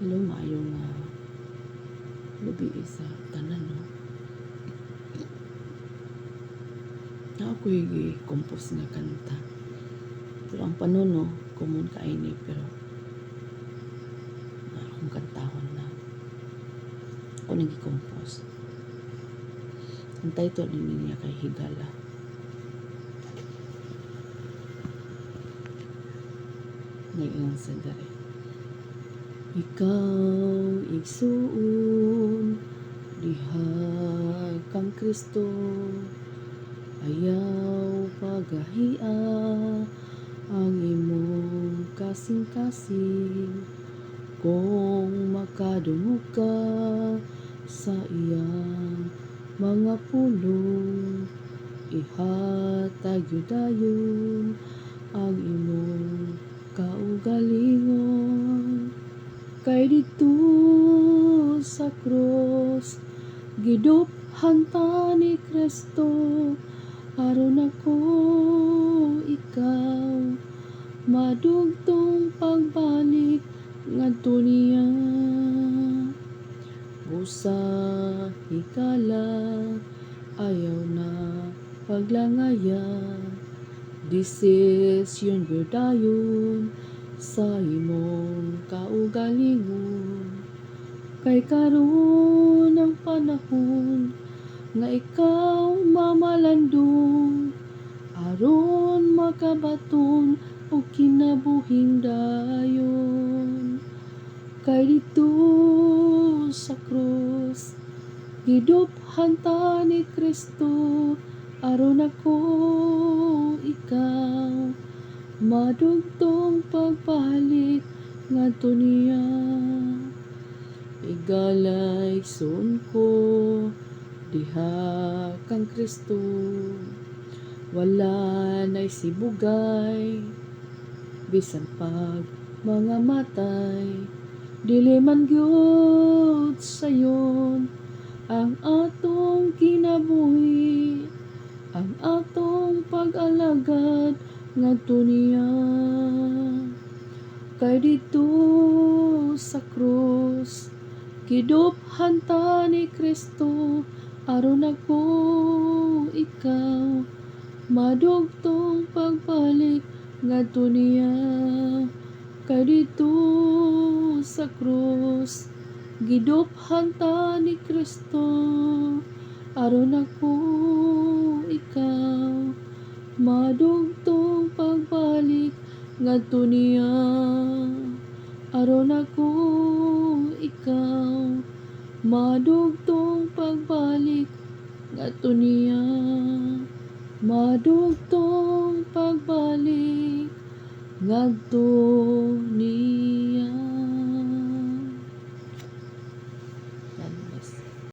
Hello, maayong lubi sa tanan, no? Na ako'y compose nga kanta. Pero ang panon, no, common kaini, pero na akong kantahon na ako nag-compose. Ang title din niya kay Higala. Ngayon sa dare. Ikaw igsuon diha kang Kristo, ayaw pagahia ang imong kasing-kasing, kung makadungog ka sa iyang mga pulong, ihatag yudayon ang imong kaugalingon. Kay dito sa krus giduphan ta ni Kristo, aron ako ikaw madugtong pagbalik ngadto niya. Busa higala ayaw na paglangaya, desisyon gyudayon sa imong kaugalingon. Kay karon ang panahon nga ikaw mamalandong, aron makabaton og kinabuhing dayon. Kay dito sa krus giduphan ta ni Kristo, aron ako ikaw madugtong pagbalik ngadto niya. Igalay igsoon ko diha kang Kristo, wala nay sibugay bisan pag mga matay. Dili man gyud sayon ang atong kinabuhi, ang atong pag-alagad ngadto niya. Kay dito sa krus giduphan ta ni Kristo, aron ako ikaw madugtong pagbalik ngadto niya. Kay dito sa krus giduphan ta ni Kristo, aron ako ikaw madugtong pagbalik ngadto niya. Aron ako ikaw madugtong pagbalik ngadto niya. Madugtong pagbalik ngadto niya.